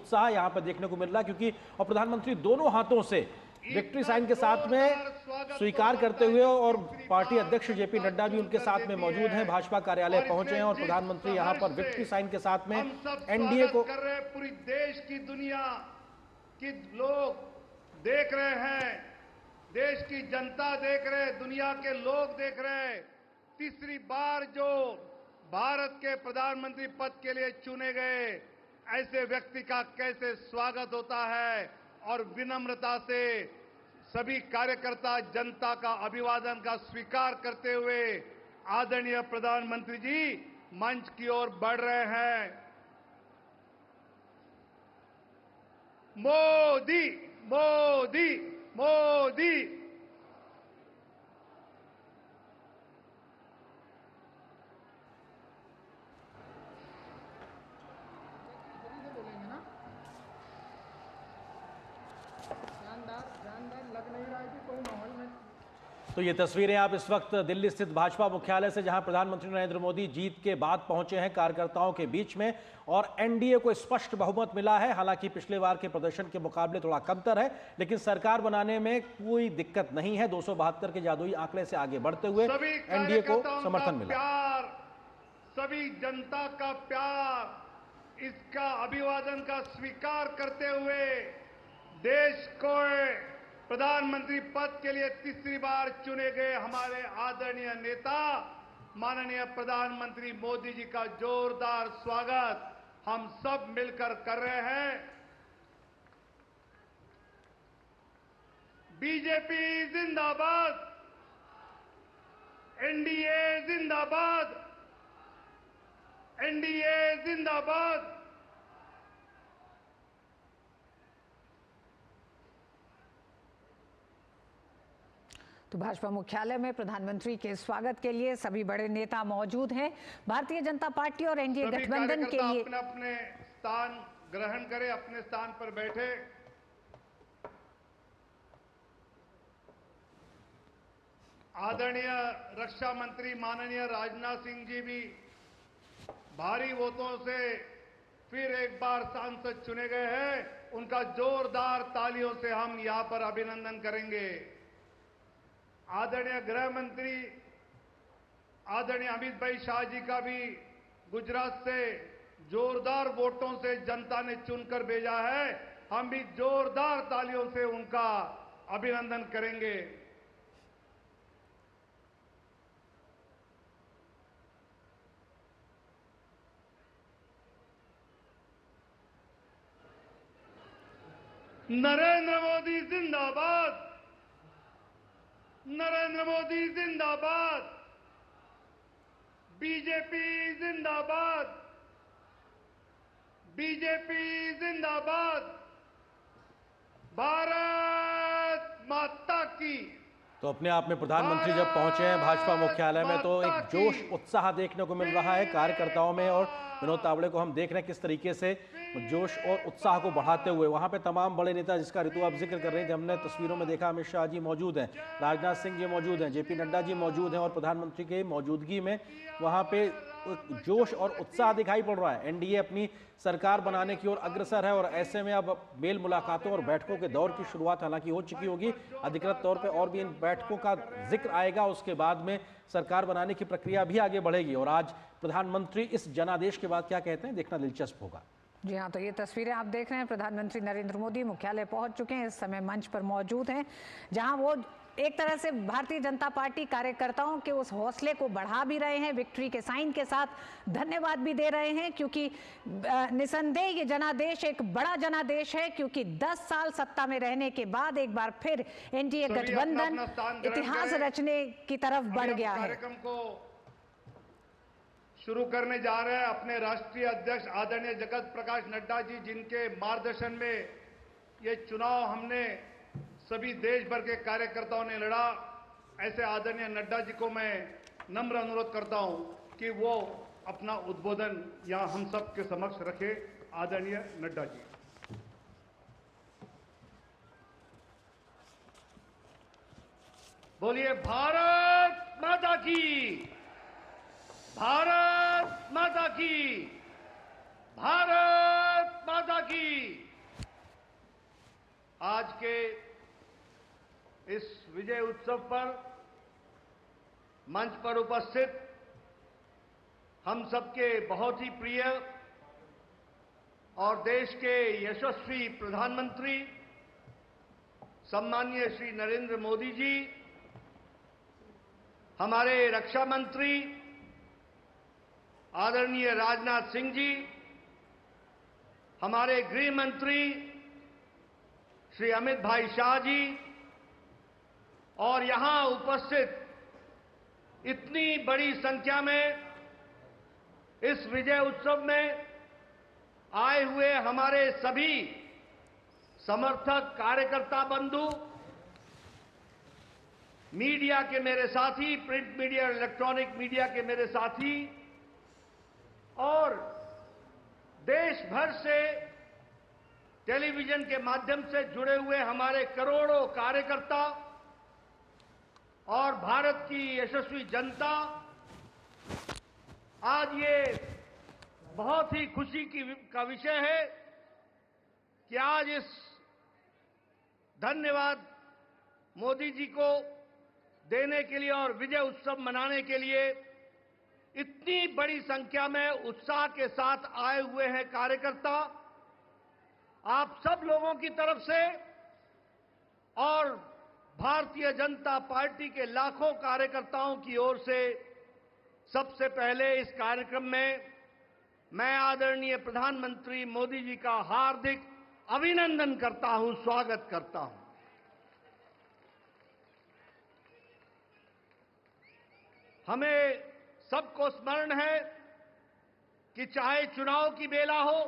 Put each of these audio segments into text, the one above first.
उत्साह यहाँ पर देखने को मिल रहा है, क्योंकि और प्रधानमंत्री दोनों हाथों से विक्ट्री साइन के साथ में स्वीकार करते हुए, और पार्टी अध्यक्ष जेपी नड्डा भी उनके साथ में मौजूद हैं, भाजपा कार्यालय पहुंचे हैं और प्रधानमंत्री यहां पर विक्ट्री साइन के साथ में एनडीए को कर रहे हैं। पूरी देश की दुनिया की लोग देख रहे हैं, देश की जनता देख रहे हैं, दुनिया के लोग देख रहे हैं। तीसरी बार जो भारत के प्रधानमंत्री पद के लिए चुने गए ऐसे व्यक्ति का कैसे स्वागत होता है, और विनम्रता से सभी कार्यकर्ता जनता का अभिवादन का स्वीकार करते हुए आदरणीय प्रधानमंत्री जी मंच की ओर बढ़ रहे हैं। मोदी मोदी मोदी। तो ये तस्वीरें आप इस वक्त दिल्ली स्थित भाजपा मुख्यालय से, जहां प्रधानमंत्री नरेंद्र मोदी जीत के बाद पहुंचे हैं कार्यकर्ताओं के बीच में, और एनडीए को स्पष्ट बहुमत मिला है। हालांकि पिछले बार के प्रदर्शन के मुकाबले थोड़ा कमतर है, लेकिन सरकार बनाने में कोई दिक्कत नहीं है। 272 के जादुई आंकड़े से आगे बढ़ते हुए एनडीए को समर्थन मिला। सभी जनता का प्यार, इसका अभिवादन का स्वीकार करते हुए देश को प्रधानमंत्री पद के लिए तीसरी बार चुने गए हमारे आदरणीय नेता माननीय प्रधानमंत्री मोदी जी का जोरदार स्वागत हम सब मिलकर कर रहे हैं। बीजेपी जिंदाबाद, एनडीए जिंदाबाद, एनडीए जिंदाबाद। तो भाजपा मुख्यालय में प्रधानमंत्री के स्वागत के लिए सभी बड़े नेता मौजूद हैं। भारतीय जनता पार्टी और एनडीए गठबंधन के लिए अपने अपने स्थान ग्रहण करें, अपने स्थान पर बैठे। आदरणीय रक्षा मंत्री माननीय राजनाथ सिंह जी भी भारी वोटों से फिर एक बार सांसद चुने गए हैं। उनका जोरदार तालियों से हम यहां पर अभिनंदन करेंगे। आदरणीय गृह मंत्री आदरणीय अमित भाई शाह जी का भी गुजरात से जोरदार वोटों से जनता ने चुनकर भेजा है। हम भी जोरदार तालियों से उनका अभिनंदन करेंगे। नरेंद्र मोदी जिंदाबाद, नरेंद्र मोदी जिंदाबाद, बीजेपी जिंदाबाद, बीजेपी जिंदाबाद, भारत माता की। तो अपने आप में प्रधानमंत्री जब पहुंचे हैं भाजपा मुख्यालय में, तो एक जोश उत्साह देखने को मिल रहा है कार्यकर्ताओं में, और विनोद तावड़े को हम देख रहे हैं किस तरीके से जोश और उत्साह को बढ़ाते हुए। वहां पे तमाम बड़े नेता, जिसका ऋतु आप जिक्र कर रहे थे, हमने तस्वीरों में देखा, अमित शाह जी मौजूद हैं, राजनाथ सिंह जी मौजूद हैं, जेपी नड्डा जी मौजूद हैं, और प्रधानमंत्री के मौजूदगी में वहां पे जोश और उत्साह दिखाई पड़ रहा है। एनडीए अपनी सरकार बनाने की ओर अग्रसर है, और ऐसे में अब मेल मुलाकातों और बैठकों के दौर की शुरुआत हालांकि हो चुकी होगी अधिकृत तौर पे, और भी इन बैठकों का जिक्र आएगा। उसके बाद में सरकार बनाने की प्रक्रिया भी आगे बढ़ेगी, और आज प्रधानमंत्री इस जनादेश के बाद क्या कहते हैं देखना दिलचस्प होगा। जी हाँ, तो ये तस्वीरें आप देख रहे हैं, प्रधानमंत्री नरेंद्र मोदी मुख्यालय पहुंच चुके हैं, इस समय मंच पर मौजूद हैं, जहां वो एक तरह से भारतीय जनता पार्टी कार्यकर्ताओं के उस हौसले को बढ़ा भी रहे हैं, विक्ट्री के साइन के साथ धन्यवाद भी दे रहे हैं, क्योंकि निसंदेह ये जनादेश एक बड़ा जनादेश है, क्योंकि 10 साल सत्ता में रहने के बाद एक बार फिर एनडीए गठबंधन इतिहास रचने की तरफ बढ़ गया है। कार्यक्रम को शुरू करने जा रहे हैं। अपने राष्ट्रीय अध्यक्ष आदरणीय जगत प्रकाश नड्डा जी, जिनके मार्गदर्शन में ये चुनाव हमने सभी देश भर के कार्यकर्ताओं ने लड़ा, ऐसे आदरणीय नड्डा जी को मैं नम्र अनुरोध करता हूं कि वो अपना उद्बोधन यहां हम सब के समक्ष रखे। आदरणीय नड्डा जी। बोलिए भारत माता की, भारत माता की, भारत माता की। आज के इस विजय उत्सव पर मंच पर उपस्थित हम सबके बहुत ही प्रिय और देश के यशस्वी प्रधानमंत्री सम्माननीय श्री नरेंद्र मोदी जी, हमारे रक्षा मंत्री आदरणीय राजनाथ सिंह जी, हमारे गृह मंत्री श्री अमित भाई शाह जी और यहां उपस्थित इतनी बड़ी संख्या में इस विजय उत्सव में आए हुए हमारे सभी समर्थक, कार्यकर्ता बंधु, मीडिया के मेरे साथी, प्रिंट मीडिया और इलेक्ट्रॉनिक मीडिया के मेरे साथी और देश भर से टेलीविजन के माध्यम से जुड़े हुए हमारे करोड़ों कार्यकर्ता और भारत की यशस्वी जनता, आज ये बहुत ही खुशी का विषय है कि आज इस धन्यवाद मोदी जी को देने के लिए और विजय उत्सव मनाने के लिए इतनी बड़ी संख्या में उत्साह के साथ आए हुए हैं कार्यकर्ता। आप सब लोगों की तरफ से और भारतीय जनता पार्टी के लाखों कार्यकर्ताओं की ओर से सबसे पहले इस कार्यक्रम में मैं आदरणीय प्रधानमंत्री मोदी जी का हार्दिक अभिनंदन करता हूं, स्वागत करता हूं। हमें सबको स्मरण है कि चाहे चुनाव की बेला हो,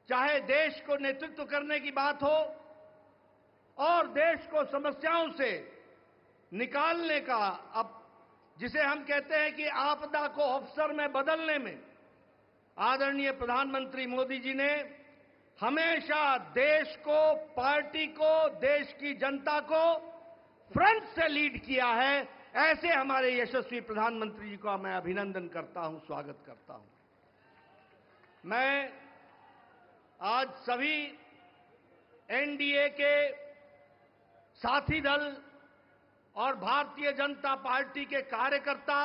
चाहे देश को नेतृत्व करने की बात हो और देश को समस्याओं से निकालने का, अब जिसे हम कहते हैं कि आपदा को अवसर में बदलने में आदरणीय प्रधानमंत्री मोदी जी ने हमेशा देश को, पार्टी को, देश की जनता को फ्रंट से लीड किया है। ऐसे हमारे यशस्वी प्रधानमंत्री जी का मैं अभिनंदन करता हूं, स्वागत करता हूं। मैं आज सभी एनडीए के साथी दल और भारतीय जनता पार्टी के कार्यकर्ता,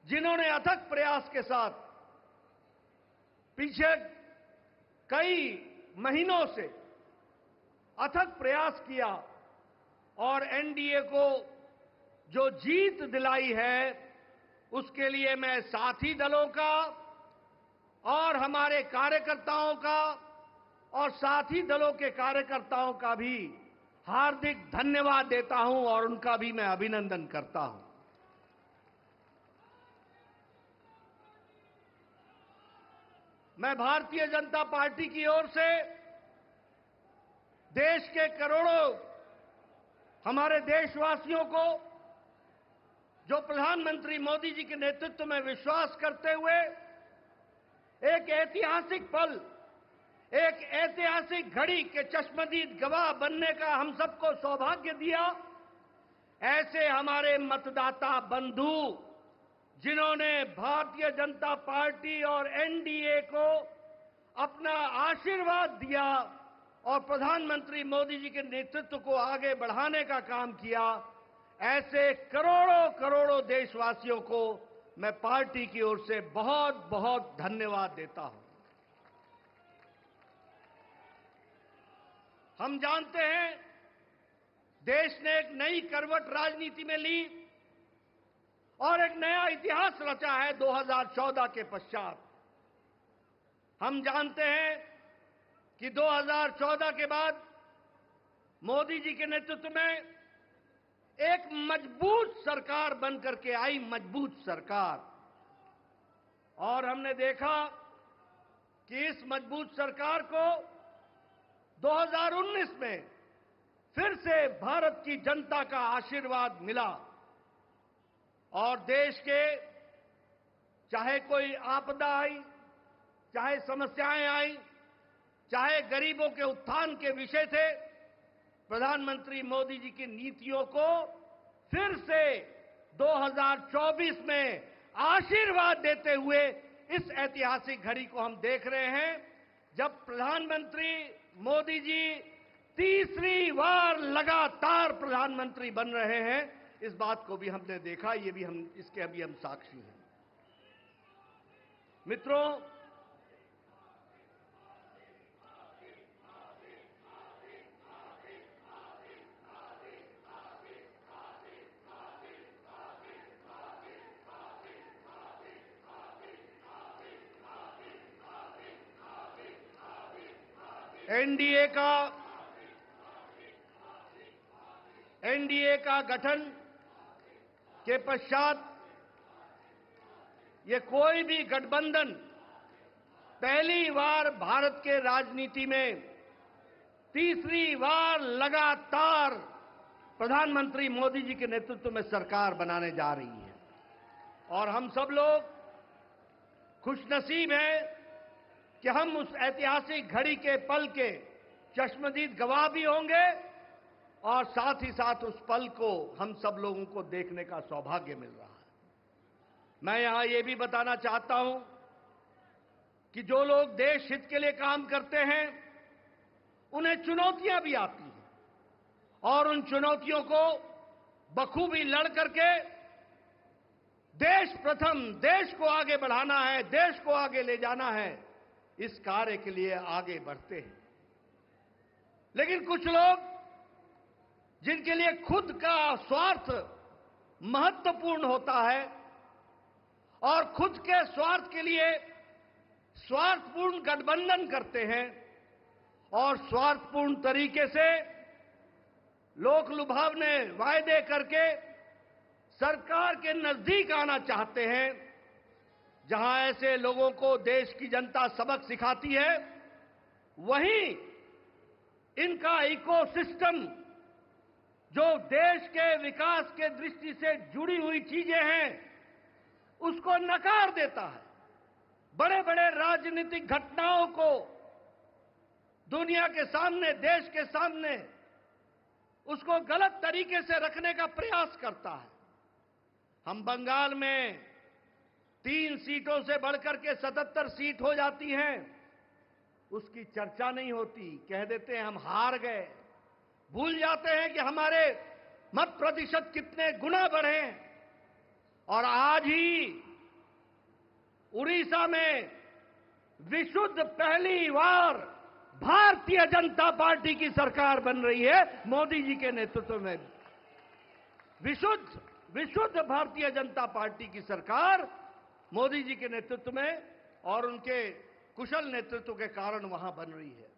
जिन्होंने अथक प्रयास के साथ पीछे कई महीनों से अथक प्रयास किया और एनडीए को जो जीत दिलाई है, उसके लिए मैं साथी दलों का और हमारे कार्यकर्ताओं का और साथी दलों के कार्यकर्ताओं का भी हार्दिक धन्यवाद देता हूं और उनका भी मैं अभिनंदन करता हूं। मैं भारतीय जनता पार्टी की ओर से देश के करोड़ों हमारे देशवासियों को, जो प्रधानमंत्री मोदी जी के नेतृत्व में विश्वास करते हुए एक ऐतिहासिक पल, एक ऐतिहासिक घड़ी के चश्मदीद गवाह बनने का हम सबको सौभाग्य दिया, ऐसे हमारे मतदाता बंधु, जिन्होंने भारतीय जनता पार्टी और एनडीए को अपना आशीर्वाद दिया और प्रधानमंत्री मोदी जी के नेतृत्व को आगे बढ़ाने का काम किया, ऐसे करोड़ों करोड़ों देशवासियों को मैं पार्टी की ओर से बहुत बहुत धन्यवाद देता हूं। हम जानते हैं देश ने एक नई करवट राजनीति में ली और एक नया इतिहास रचा है 2014 के पश्चात। हम जानते हैं कि 2014 के बाद मोदी जी के नेतृत्व में एक मजबूत सरकार बनकर के आई, मजबूत सरकार, और हमने देखा कि इस मजबूत सरकार को 2019 में फिर से भारत की जनता का आशीर्वाद मिला और देश के चाहे कोई आपदा आई, चाहे समस्याएं आई, चाहे गरीबों के उत्थान के विषय थे, प्रधानमंत्री मोदी जी की नीतियों को फिर से 2024 में आशीर्वाद देते हुए इस ऐतिहासिक घड़ी को हम देख रहे हैं जब प्रधानमंत्री मोदी जी तीसरी बार लगातार प्रधानमंत्री बन रहे हैं। इस बात को भी हमने देखा, ये भी इसके अभी हम साक्षी हैं। मित्रों, एनडीए का गठन के पश्चात ये कोई भी गठबंधन पहली बार भारत के राजनीति में तीसरी बार लगातार प्रधानमंत्री मोदी जी के नेतृत्व में सरकार बनाने जा रही है। और हम सब लोग खुशनसीब हैं कि हम उस ऐतिहासिक घड़ी के पल के चश्मदीद गवाह भी होंगे और साथ ही साथ उस पल को हम सब लोगों को देखने का सौभाग्य मिल रहा है। मैं यहां ये भी बताना चाहता हूं कि जो लोग देश हित के लिए काम करते हैं उन्हें चुनौतियां भी आती हैं और उन चुनौतियों को बखूबी लड़ करके देश प्रथम, देश को आगे बढ़ाना है, देश को आगे ले जाना है, इस कार्य के लिए आगे बढ़ते हैं। लेकिन कुछ लोग जिनके लिए खुद का स्वार्थ महत्वपूर्ण होता है और खुद के स्वार्थ के लिए स्वार्थपूर्ण गठबंधन करते हैं और स्वार्थपूर्ण तरीके से लोक लुभावने वायदे करके सरकार के नजदीक आना चाहते हैं, जहां ऐसे लोगों को देश की जनता सबक सिखाती है, वहीं इनका इकोसिस्टम जो देश के विकास के दृष्टि से जुड़ी हुई चीजें हैं उसको नकार देता है। बड़े बड़े राजनीतिक घटनाओं को दुनिया के सामने, देश के सामने उसको गलत तरीके से रखने का प्रयास करता है। हम बंगाल में 3 सीटों से बढ़कर के 77 सीट हो जाती हैं, उसकी चर्चा नहीं होती, कह देते हैं हम हार गए, भूल जाते हैं कि हमारे मत प्रतिशत कितने गुना बढ़े। और आज ही उड़ीसा में विशुद्ध पहली बार भारतीय जनता पार्टी की सरकार बन रही है मोदी जी के नेतृत्व में। विशुद्ध भारतीय जनता पार्टी की सरकार मोदी जी के नेतृत्व में और उनके कुशल नेतृत्व के कारण वहां बन रही है।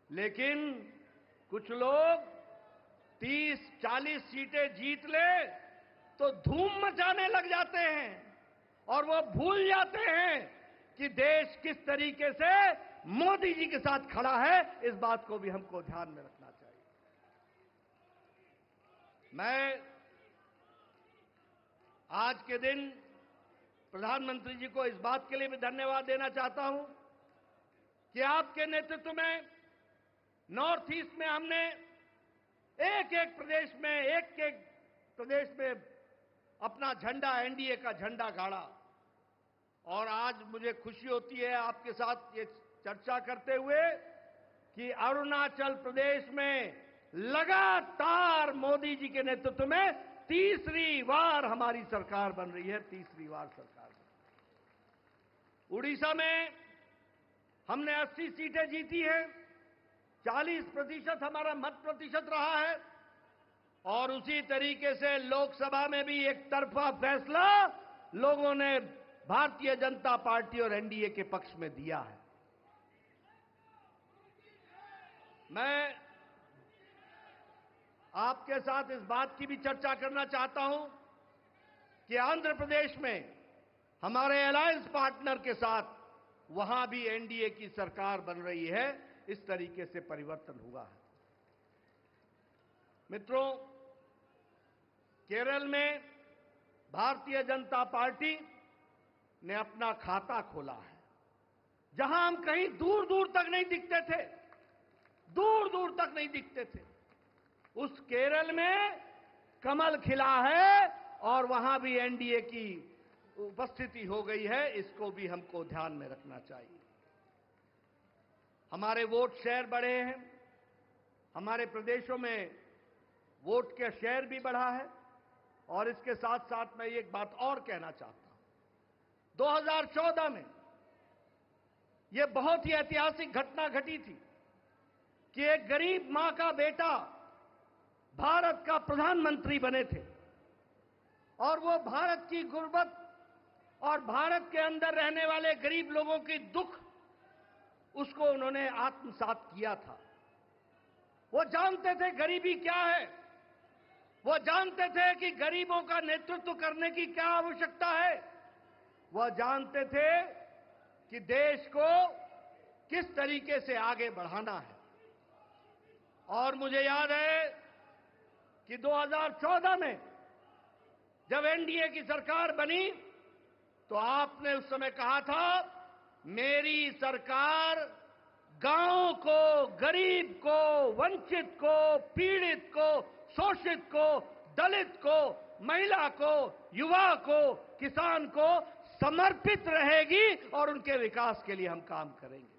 लेकिन कुछ लोग 30-40 सीटें जीत ले तो धूम मचाने लग जाते हैं और वो भूल जाते हैं कि देश किस तरीके से मोदी जी के साथ खड़ा है। इस बात को भी हमको ध्यान में रखना चाहिए। मैं आज के दिन प्रधानमंत्री जी को इस बात के लिए भी धन्यवाद देना चाहता हूं कि आपके नेतृत्व में नॉर्थ ईस्ट में हमने एक एक प्रदेश में अपना झंडा, एनडीए का झंडा गाड़ा। और आज मुझे खुशी होती है आपके साथ ये चर्चा करते हुए कि अरुणाचल प्रदेश में लगातार मोदी जी के नेतृत्व में तीसरी बार हमारी सरकार बन रही है, तीसरी बार सरकार बन रही है। उड़ीसा में हमने 80 सीटें जीती हैं, 40% हमारा मत प्रतिशत रहा है और उसी तरीके से लोकसभा में भी एक तरफा फैसला लोगों ने भारतीय जनता पार्टी और एनडीए के पक्ष में दिया है। मैं आपके साथ इस बात की भी चर्चा करना चाहता हूं कि आंध्र प्रदेश में हमारे अलायंस पार्टनर के साथ वहां भी एनडीए की सरकार बन रही है। इस तरीके से परिवर्तन हुआ है। मित्रों, केरल में भारतीय जनता पार्टी ने अपना खाता खोला है, जहां हम कहीं दूर दूर तक नहीं दिखते थे, दूर दूर तक नहीं दिखते थे। उस केरल में कमल खिला है और वहां भी एनडीए की उपस्थिति हो गई है, इसको भी हमको ध्यान में रखना चाहिए। हमारे वोट शेयर बढ़े हैं, हमारे प्रदेशों में वोट का शेयर भी बढ़ा है। और इसके साथ साथ मैं एक बात और कहना चाहता हूं, 2014 में यह बहुत ही ऐतिहासिक घटना घटी थी कि एक गरीब मां का बेटा भारत का प्रधानमंत्री बने थे और वो भारत की गुर्बत और भारत के अंदर रहने वाले गरीब लोगों की दुख उसको उन्होंने आत्मसात किया था। वो जानते थे गरीबी क्या है, वो जानते थे कि गरीबों का नेतृत्व करने की क्या आवश्यकता है, वह जानते थे कि देश को किस तरीके से आगे बढ़ाना है। और मुझे याद है कि 2014 में जब एनडीए की सरकार बनी तो आपने उस समय कहा था, मेरी सरकार गांव को, गरीब को, वंचित को, पीड़ित को, शोषित को, दलित को, महिला को, युवा को, किसान को समर्पित रहेगी और उनके विकास के लिए हम काम करेंगे।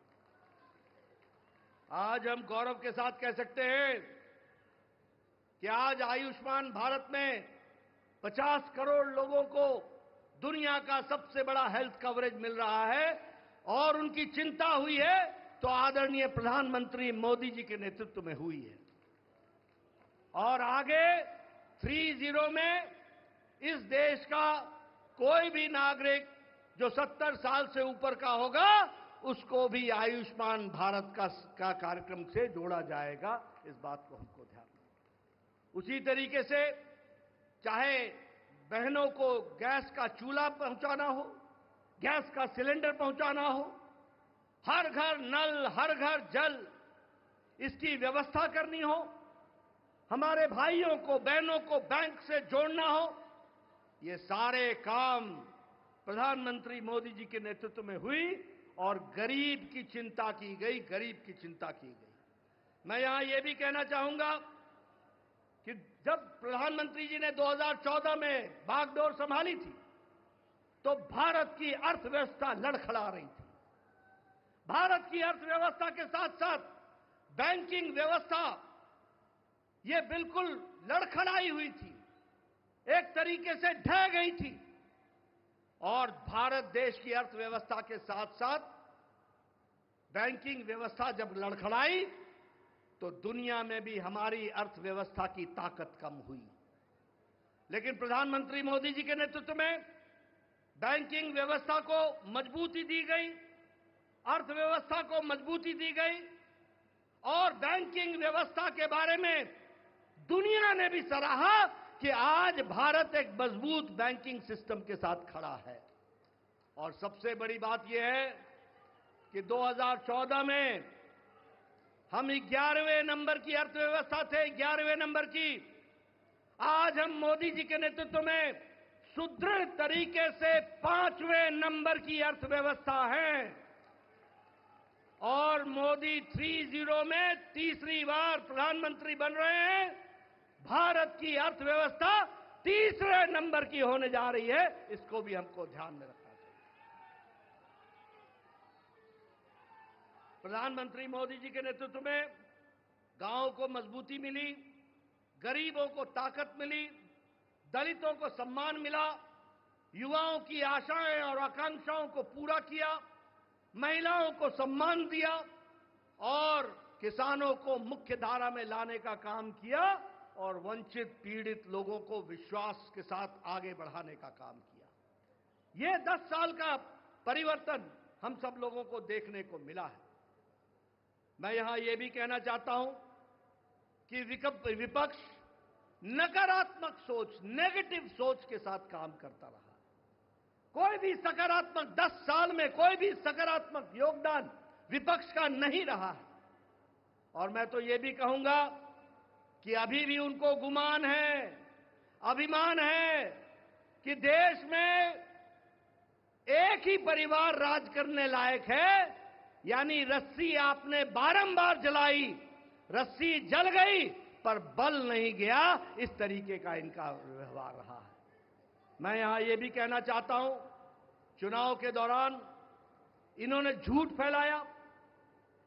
आज हम गौरव के साथ कह सकते हैं कि आज आयुष्मान भारत में 50 करोड़ लोगों को दुनिया का सबसे बड़ा हेल्थ कवरेज मिल रहा है और उनकी चिंता हुई है तो आदरणीय प्रधानमंत्री मोदी जी के नेतृत्व में हुई है। और आगे 3-0 में इस देश का कोई भी नागरिक जो 70 साल से ऊपर का होगा उसको भी आयुष्मान भारत का कार्यक्रम से जोड़ा जाएगा। इस बात को हमको ध्यान रखना। उसी तरीके से चाहे बहनों को गैस का चूल्हा पहुंचाना हो, गैस का सिलेंडर पहुंचाना हो, हर घर नल, हर घर जल, इसकी व्यवस्था करनी हो, हमारे भाइयों को, बहनों को बैंक से जोड़ना हो, ये सारे काम प्रधानमंत्री मोदी जी के नेतृत्व में हुई और गरीब की चिंता की गई, गरीब की चिंता की गई। मैं यहां यह भी कहना चाहूंगा कि जब प्रधानमंत्री जी ने 2014 में बागडोर संभाली थी तो भारत की अर्थव्यवस्था लड़खड़ा रही थी। भारत की अर्थव्यवस्था के साथ साथ बैंकिंग व्यवस्था ये बिल्कुल लड़खड़ाई हुई थी, एक तरीके से ढह गई थी। और भारत देश की अर्थव्यवस्था के साथ साथ बैंकिंग व्यवस्था जब लड़खड़ाई तो दुनिया में भी हमारी अर्थव्यवस्था की ताकत कम हुई। लेकिन प्रधानमंत्री मोदी जी के नेतृत्व में बैंकिंग व्यवस्था को मजबूती दी गई, अर्थव्यवस्था को मजबूती दी गई और बैंकिंग व्यवस्था के बारे में दुनिया ने भी सराहा कि आज भारत एक मजबूत बैंकिंग सिस्टम के साथ खड़ा है। और सबसे बड़ी बात यह है कि 2014 में हम 11वें नंबर की अर्थव्यवस्था थे, 11वें नंबर की। आज हम मोदी जी के नेतृत्व में सुदृढ़ तरीके से 5वें नंबर की अर्थव्यवस्था है। और मोदी 3-0 में तीसरी बार प्रधानमंत्री बन रहे हैं। भारत की अर्थव्यवस्था तीसरे नंबर की होने जा रही है, इसको भी हमको ध्यान में रखना चाहिए। प्रधानमंत्री मोदी जी के नेतृत्व में गांव को मजबूती मिली, गरीबों को ताकत मिली, दलितों को सम्मान मिला, युवाओं की आशाएं और आकांक्षाओं को पूरा किया, महिलाओं को सम्मान दिया और किसानों को मुख्य धारा में लाने का काम किया और वंचित पीड़ित लोगों को विश्वास के साथ आगे बढ़ाने का काम किया। ये 10 साल का परिवर्तन हम सब लोगों को देखने को मिला है। मैं यहां यह भी कहना चाहता हूं कि विपक्ष नकारात्मक सोच, नेगेटिव सोच के साथ काम करता रहा। कोई भी सकारात्मक 10 साल में कोई भी सकारात्मक योगदान विपक्ष का नहीं रहा है। और मैं तो यह भी कहूंगा कि अभी भी उनको गुमान है, अभिमान है कि देश में एक ही परिवार राज करने लायक है। यानी रस्सी आपने बारंबार जलाई, रस्सी जल गई पर बल नहीं गया, इस तरीके का इनका व्यवहार रहा है। मैं यहां यह भी कहना चाहता हूं, चुनाव के दौरान इन्होंने झूठ फैलाया,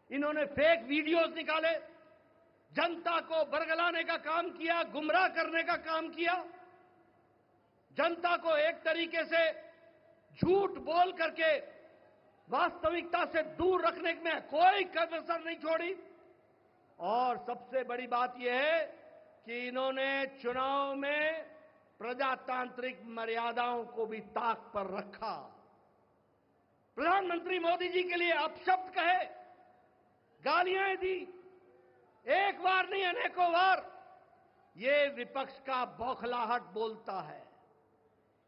इन्होंने फेक वीडियोस निकाले, जनता को बरगलाने का काम किया, गुमराह करने का काम किया, जनता को एक तरीके से झूठ बोल करके वास्तविकता से दूर रखने में कोई कसर नहीं छोड़ी। और सबसे बड़ी बात यह है कि इन्होंने चुनाव में प्रजातांत्रिक मर्यादाओं को भी ताक पर रखा। प्रधानमंत्री मोदी जी के लिए अपशब्द कहे, गालियां दी, एक बार नहीं अनेकों बार। ये विपक्ष का बौखलाहट बोलता है,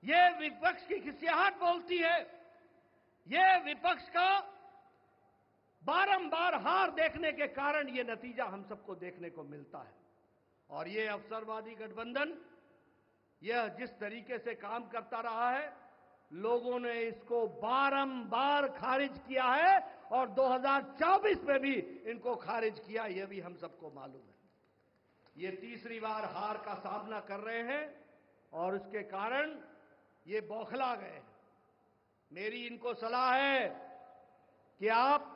ये विपक्ष की खिसियाहट बोलती है, ये विपक्ष का बारंबार हार देखने के कारण ये नतीजा हम सबको देखने को मिलता है। और ये अवसरवादी गठबंधन यह जिस तरीके से काम करता रहा है, लोगों ने इसको बारंबार खारिज किया है और 2024 में भी इनको खारिज किया, यह भी हम सबको मालूम है। ये तीसरी बार हार का सामना कर रहे हैं और उसके कारण ये बौखला गए हैं। मेरी इनको सलाह है कि आप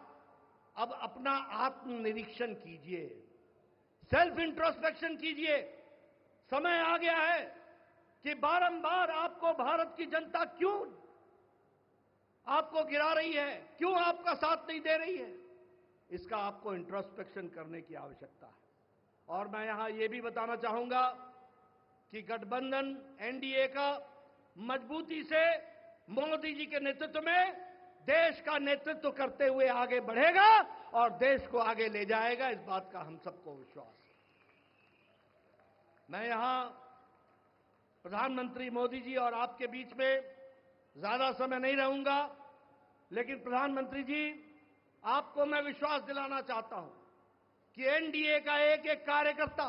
अब अपना आत्मनिरीक्षण कीजिए, सेल्फ इंट्रोस्पेक्शन कीजिए। समय आ गया है कि बारंबार आपको भारत की जनता क्यों आपको गिरा रही है, क्यों आपका साथ नहीं दे रही है, इसका आपको इंट्रोस्पेक्शन करने की आवश्यकता है। और मैं यहां यह भी बताना चाहूंगा कि गठबंधन एनडीए का मजबूती से मोदी जी के नेतृत्व में देश का नेतृत्व करते हुए आगे बढ़ेगा और देश को आगे ले जाएगा, इस बात का हम सबको विश्वास है। मैं यहां प्रधानमंत्री मोदी जी और आपके बीच में ज्यादा समय नहीं रहूंगा, लेकिन प्रधानमंत्री जी, आपको मैं विश्वास दिलाना चाहता हूं कि एनडीए का एक एक कार्यकर्ता,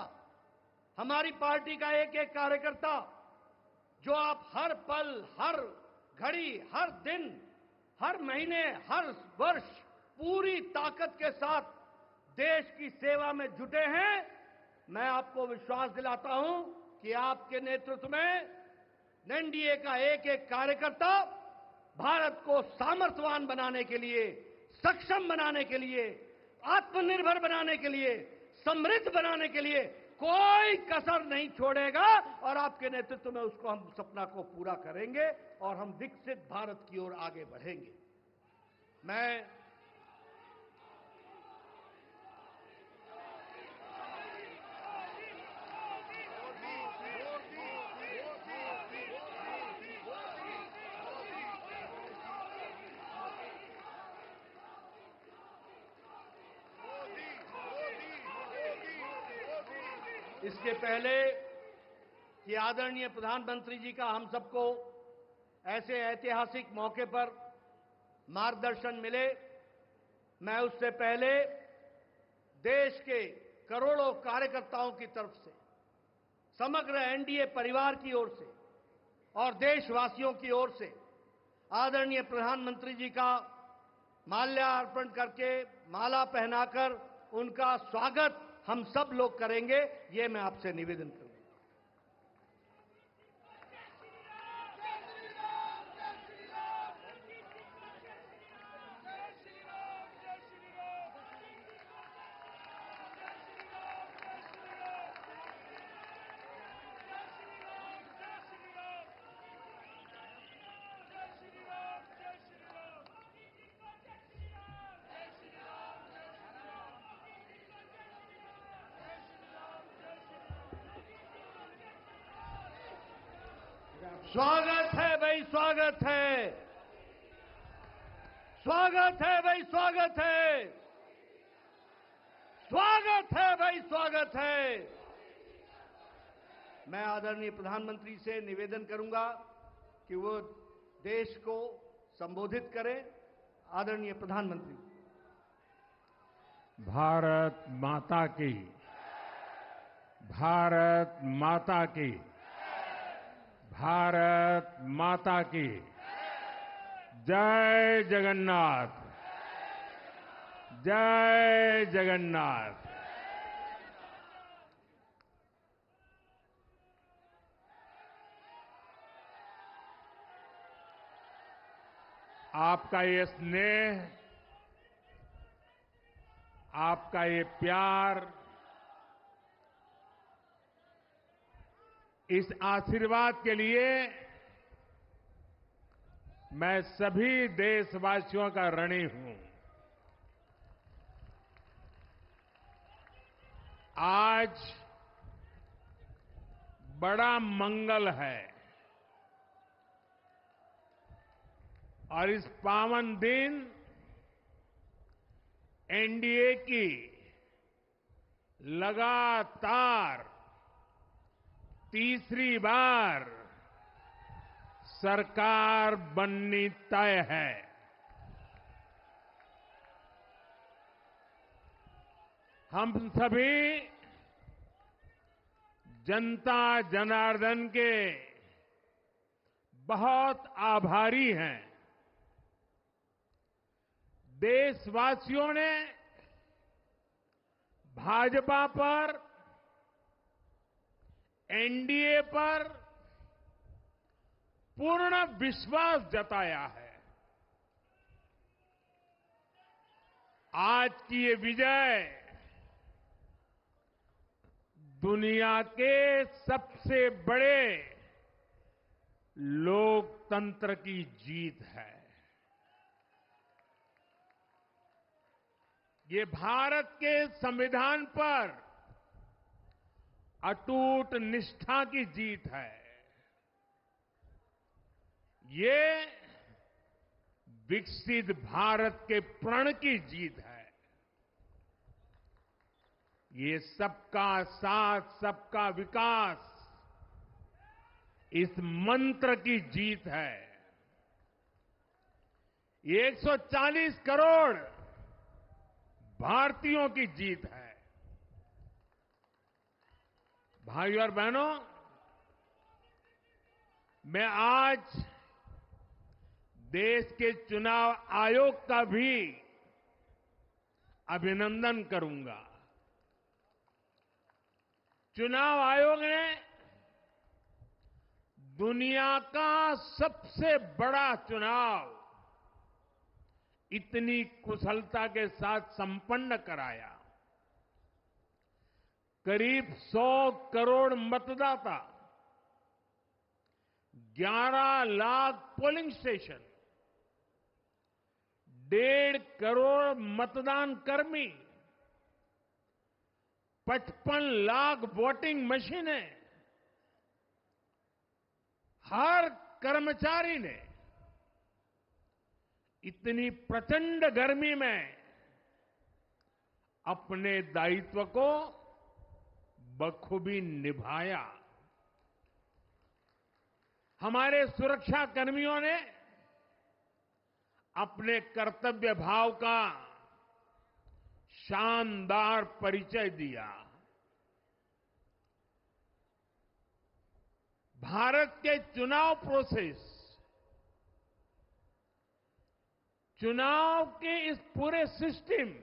हमारी पार्टी का एक एक कार्यकर्ता, जो आप हर पल, हर घड़ी, हर दिन, हर महीने, हर वर्ष पूरी ताकत के साथ देश की सेवा में जुटे हैं, मैं आपको विश्वास दिलाता हूं कि आपके नेतृत्व में एनडीए का एक एक कार्यकर्ता भारत को सामर्थ्यवान बनाने के लिए, सक्षम बनाने के लिए, आत्मनिर्भर बनाने के लिए, समृद्ध बनाने के लिए कोई कसर नहीं छोड़ेगा और आपके नेतृत्व में उसको हम सपना को पूरा करेंगे और हम विकसित भारत की ओर आगे बढ़ेंगे। मैं इसके पहले कि आदरणीय प्रधानमंत्री जी का हम सबको ऐसे ऐतिहासिक मौके पर मार्गदर्शन मिले, मैं उससे पहले देश के करोड़ों कार्यकर्ताओं की तरफ से, समग्र एनडीए परिवार की ओर से और देशवासियों की ओर से आदरणीय प्रधानमंत्री जी का माल्यार्पण करके, माला पहनाकर उनका स्वागत हम सब लोग करेंगे, ये मैं आपसे निवेदन करूंगा। स्वागत है भाई, स्वागत है, स्वागत है भाई, स्वागत है, स्वागत है भाई, स्वागत है। मैं आदरणीय प्रधानमंत्री से निवेदन करूंगा कि वो देश को संबोधित करें। आदरणीय प्रधानमंत्री। भारत माता की, भारत माता की, भारत माता की जय जगन्नाथ, जय जगन्नाथ। आपका ये स्नेह, आपका ये प्यार, इस आशीर्वाद के लिए मैं सभी देशवासियों का ऋणी हूं। आज बड़ा मंगल है और इस पावन दिन एनडीए की लगातार तीसरी बार सरकार बननी तय है। हम सभी जनता जनार्दन के बहुत आभारी हैं। देशवासियों ने भाजपा पर, एनडीए पर पूर्ण विश्वास जताया है। आज की ये विजय दुनिया के सबसे बड़े लोकतंत्र की जीत है। ये भारत के संविधान पर अटूट निष्ठा की जीत है। ये विकसित भारत के प्रण की जीत है। ये सबका साथ, सबका विकास, इस मंत्र की जीत है। ये 140 करोड़ भारतीयों की जीत है। भाइयों और बहनों, मैं आज देश के चुनाव आयोग का भी अभिनंदन करूंगा। चुनाव आयोग ने दुनिया का सबसे बड़ा चुनाव इतनी कुशलता के साथ संपन्न कराया। करीब 100 करोड़ मतदाता, 11 लाख पोलिंग स्टेशन, 1.5 करोड़ मतदान कर्मी, 55 लाख वोटिंग मशीनें, हर कर्मचारी ने इतनी प्रचंड गर्मी में अपने दायित्व को बखूबी निभाया। हमारे सुरक्षा कर्मियों ने अपने कर्तव्य भाव का शानदार परिचय दिया। भारत के चुनाव प्रोसेस, चुनाव के इस पूरे सिस्टम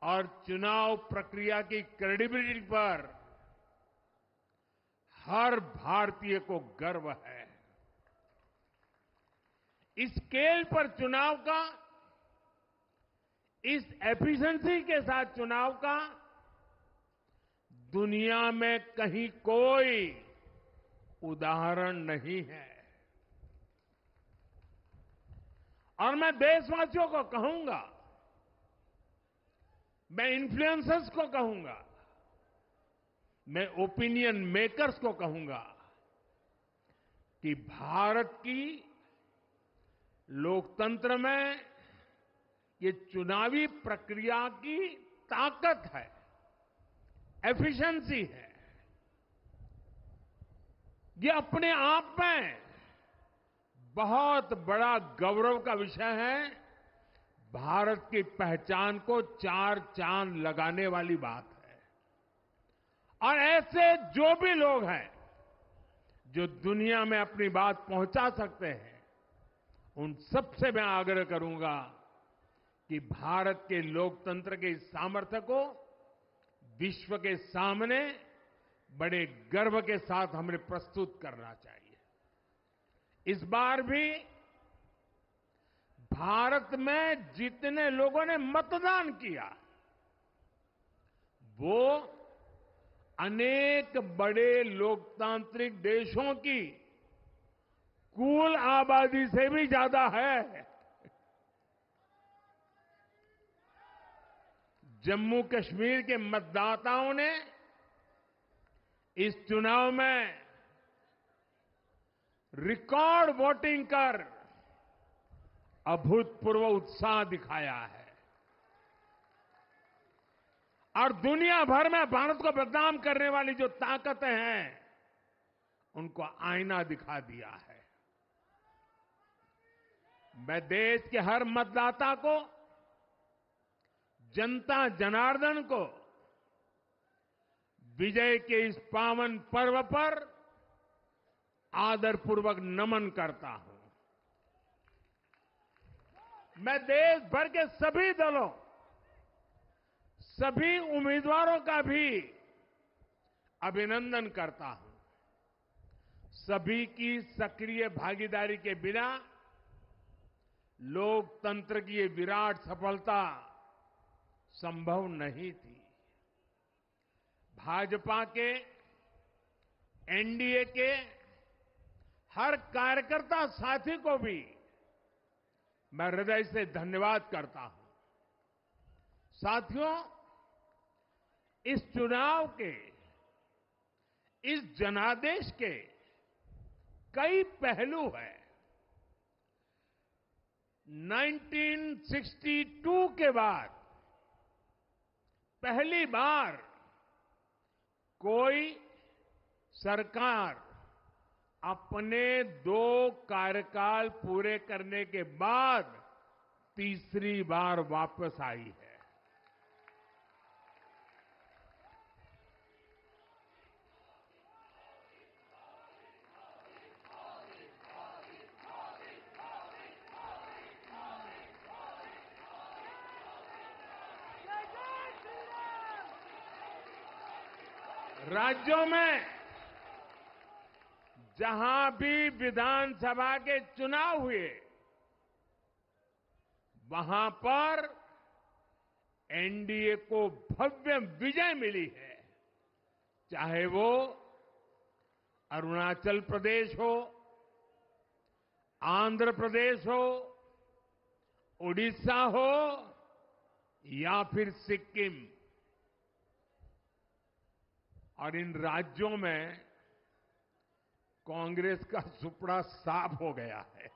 और चुनाव प्रक्रिया की क्रेडिबिलिटी पर हर भारतीय को गर्व है। इस स्केल पर चुनाव का, इस एफिशिएंसी के साथ चुनाव का दुनिया में कहीं कोई उदाहरण नहीं है। और मैं देशवासियों को कहूंगा, मैं इन्फ्लुएंसर्स को कहूंगा, मैं ओपिनियन मेकर्स को कहूंगा कि भारत की लोकतंत्र में ये चुनावी प्रक्रिया की ताकत है, एफिशिएंसी है। ये अपने आप में बहुत बड़ा गौरव का विषय है। भारत की पहचान को 4 चांद लगाने वाली बात है। और ऐसे जो भी लोग हैं जो दुनिया में अपनी बात पहुंचा सकते हैं, उन सबसे मैं आग्रह करूंगा कि भारत के लोकतंत्र के इस सामर्थ्य को विश्व के सामने बड़े गर्व के साथ हमें प्रस्तुत करना चाहिए। इस बार भी भारत में जितने लोगों ने मतदान किया वो अनेक बड़े लोकतांत्रिक देशों की कुल आबादी से भी ज्यादा है। जम्मू कश्मीर के मतदाताओं ने इस चुनाव में रिकॉर्ड वोटिंग कर अभूतपूर्व उत्साह दिखाया है और दुनिया भर में भारत को बदनाम करने वाली जो ताकतें हैं उनको आईना दिखा दिया है। मैं देश के हर मतदाता को, जनता जनार्दन को विजय के इस पावन पर्व पर आदरपूर्वक नमन करता हूं। मैं देश भर के सभी दलों, सभी उम्मीदवारों का भी अभिनंदन करता हूं। सभी की सक्रिय भागीदारी के बिना लोकतंत्र की ये विराट सफलता संभव नहीं थी। भाजपा के, एनडीए के हर कार्यकर्ता साथी को भी मैं हृदय से धन्यवाद करता हूं। साथियों, इस चुनाव के, इस जनादेश के कई पहलू हैं। 1962 के बाद पहली बार कोई सरकार अपने 2 कार्यकाल पूरे करने के बाद तीसरी बार वापस आई है। राज्यों में जहां भी विधानसभा के चुनाव हुए वहां पर एनडीए को भव्य विजय मिली है। चाहे वो अरुणाचल प्रदेश हो, आंध्र प्रदेश हो, उड़ीसा हो या फिर सिक्किम। और इन राज्यों में कांग्रेस का सुपड़ा साफ हो गया है।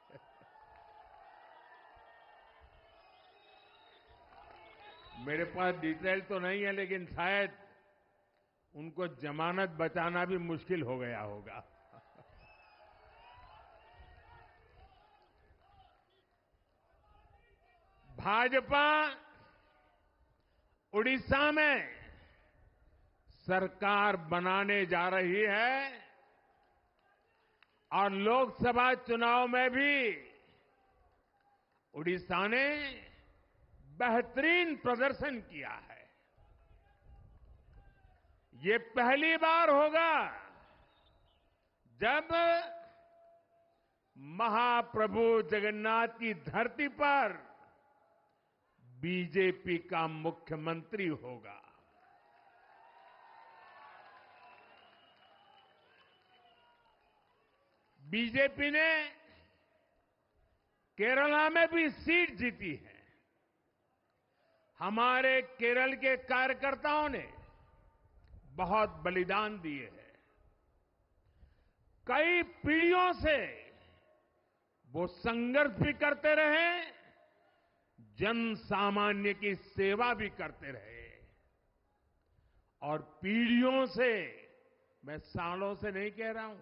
मेरे पास डिटेल तो नहीं है, लेकिन शायद उनको जमानत बचाना भी मुश्किल हो गया होगा। भाजपा उड़ीसा में सरकार बनाने जा रही है और लोकसभा चुनाव में भी उड़ीसा ने बेहतरीन प्रदर्शन किया है। ये पहली बार होगा जब महाप्रभु जगन्नाथ की धरती पर बीजेपी का मुख्यमंत्री होगा। बीजेपी ने केरला में भी सीट जीती है। हमारे केरल के कार्यकर्ताओं ने बहुत बलिदान दिए हैं। कई पीढ़ियों से वो संघर्ष भी करते रहे, जन सामान्य की सेवा भी करते रहे और पीढ़ियों से, मैं सालों से नहीं कह रहा हूं,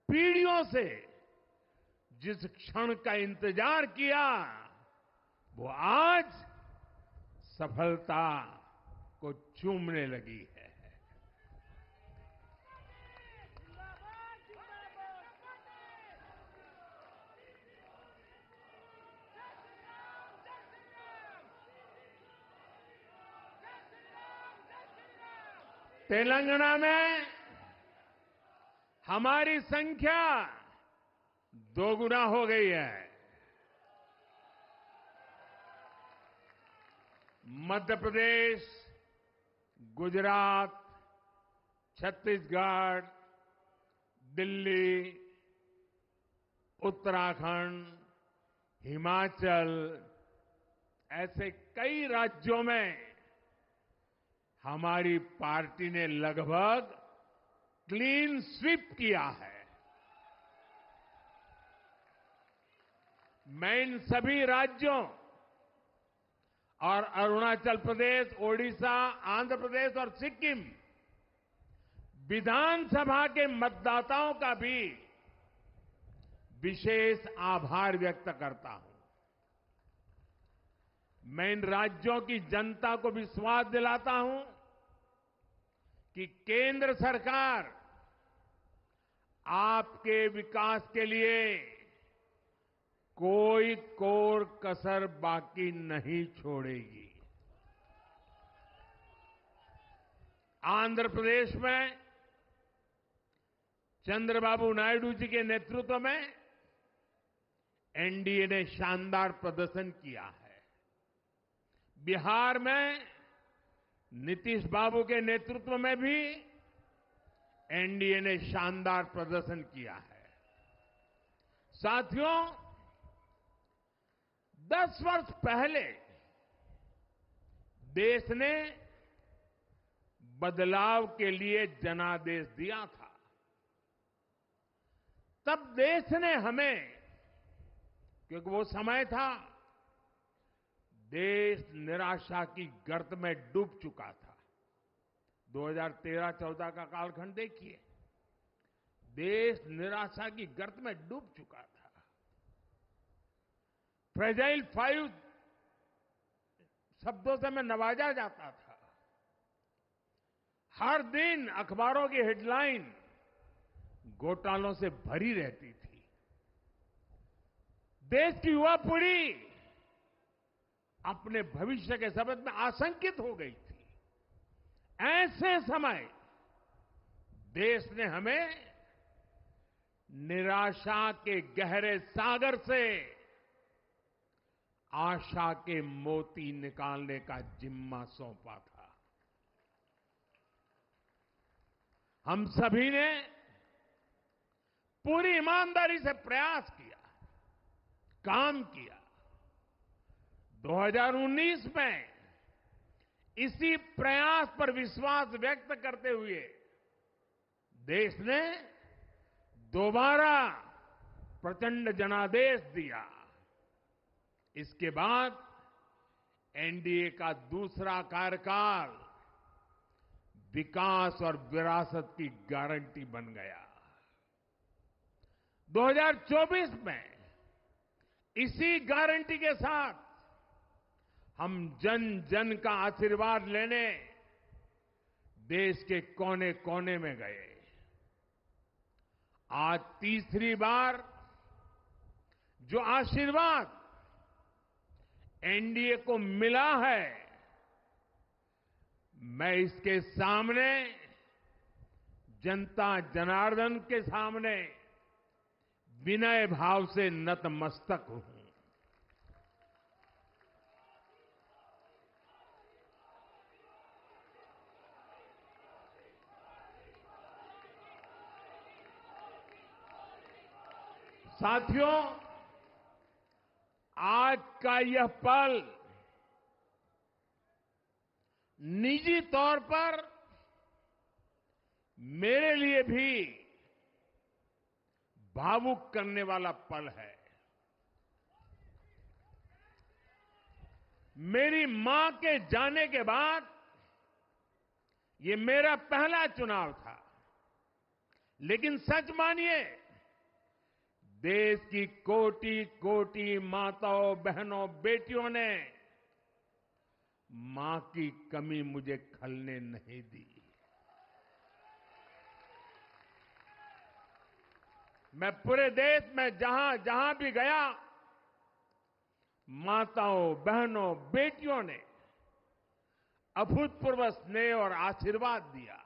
पीढ़ियों से जिस क्षण का इंतजार किया वो आज सफलता को चूमने लगी है। तेलंगाना में हमारी संख्या दोगुना हो गई है। मध्य प्रदेश, गुजरात, छत्तीसगढ़, दिल्ली, उत्तराखंड, हिमाचल, ऐसे कई राज्यों में हमारी पार्टी ने लगभग क्लीन स्वीप किया है। मैं इन सभी राज्यों और अरुणाचल प्रदेश, ओडिशा, आंध्र प्रदेश और सिक्किम विधानसभा के मतदाताओं का भी विशेष आभार व्यक्त करता हूं। मैं इन राज्यों की जनता को विश्वास दिलाता हूं कि केंद्र सरकार आपके विकास के लिए कोई कोर कसर बाकी नहीं छोड़ेगी। आंध्र प्रदेश में चंद्रबाबू नायडू जी के नेतृत्व में एनडीए ने शानदार प्रदर्शन किया है। बिहार में नीतीश बाबू के नेतृत्व में भी एनडीए ने शानदार प्रदर्शन किया है। साथियों, 10 वर्ष पहले देश ने बदलाव के लिए जनादेश दिया था। तब देश ने हमें, क्योंकि वो समय था देश निराशा की गर्त में डूब चुका था। 2013-14 का कालखंड देखिए, देश निराशा की गर्त में डूब चुका था। फ्रेजाइल 5 शब्दों से मैं नवाजा जाता था। हर दिन अखबारों की हेडलाइन घोटालों से भरी रहती थी। देश की युवा पीढ़ी अपने भविष्य के संबंध में आशंकित हो गई थी। ऐसे समय देश ने हमें निराशा के गहरे सागर से आशा के मोती निकालने का जिम्मा सौंपा था। हम सभी ने पूरी ईमानदारी से प्रयास किया, काम किया। 2019 में इसी प्रयास पर विश्वास व्यक्त करते हुए देश ने दोबारा प्रचंड जनादेश दिया। इसके बाद एनडीए का दूसरा कार्यकाल विकास और विरासत की गारंटी बन गया। 2024 में इसी गारंटी के साथ हम जन जन का आशीर्वाद लेने देश के कोने कोने में गए। आज तीसरी बार जो आशीर्वाद एनडीए को मिला है, मैं इसके सामने, जनता जनार्दन के सामने विनय भाव से नतमस्तक हूं। साथियों, आज का यह पल निजी तौर पर मेरे लिए भी भावुक करने वाला पल है। मेरी मां के जाने के बाद ये मेरा पहला चुनाव था, लेकिन सच मानिए, देश की कोटि कोटि माताओं, बहनों, बेटियों ने मां की कमी मुझे खलने नहीं दी। मैं पूरे देश में जहां जहां भी गया, माताओं, बहनों, बेटियों ने अभूतपूर्व स्नेह और आशीर्वाद दिया।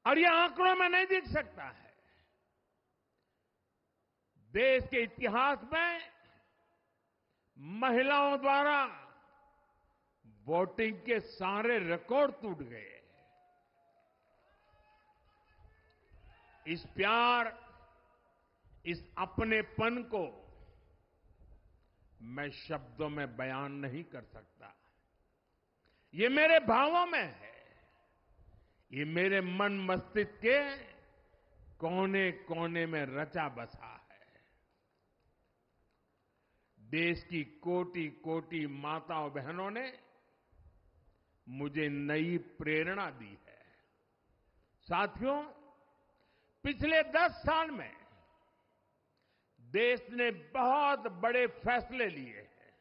और यह आंकड़ों में नहीं दिख सकता है। देश के इतिहास में महिलाओं द्वारा वोटिंग के सारे रिकॉर्ड टूट गए। इस प्यार, इस अपनेपन को मैं शब्दों में बयान नहीं कर सकता। ये मेरे भावों में है, ये मेरे मन मस्तिष्क के कोने कोने में रचा बसा है। देश की कोटि कोटि माताओं बहनों ने मुझे नई प्रेरणा दी है। साथियों, पिछले 10 साल में देश ने बहुत बड़े फैसले लिए हैं।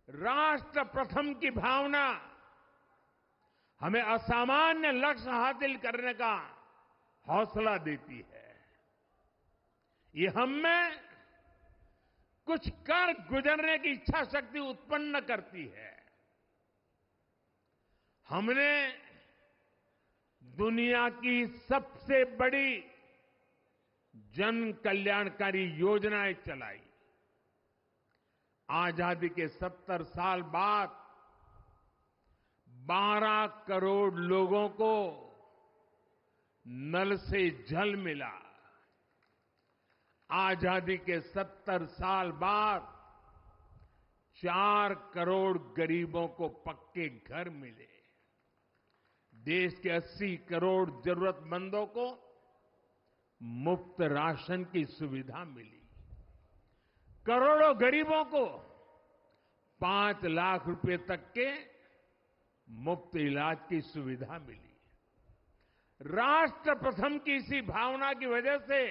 राष्ट्र प्रथम की भावना हमें असामान्य लक्ष्य हासिल करने का हौसला देती है। ये हम में कुछ कर गुजरने की इच्छा शक्ति उत्पन्न करती है। हमने दुनिया की सबसे बड़ी जन कल्याणकारी योजनाएं चलाई। आजादी के 70 साल बाद 12 करोड़ लोगों को नल से जल मिला। आजादी के 70 साल बाद 4 करोड़ गरीबों को पक्के घर मिले। देश के 80 करोड़ जरूरतमंदों को मुफ्त राशन की सुविधा मिली। करोड़ों गरीबों को 5 लाख रुपए तक के मुफ्त इलाज की सुविधा मिली। राष्ट्र प्रथम की इसी भावना की वजह से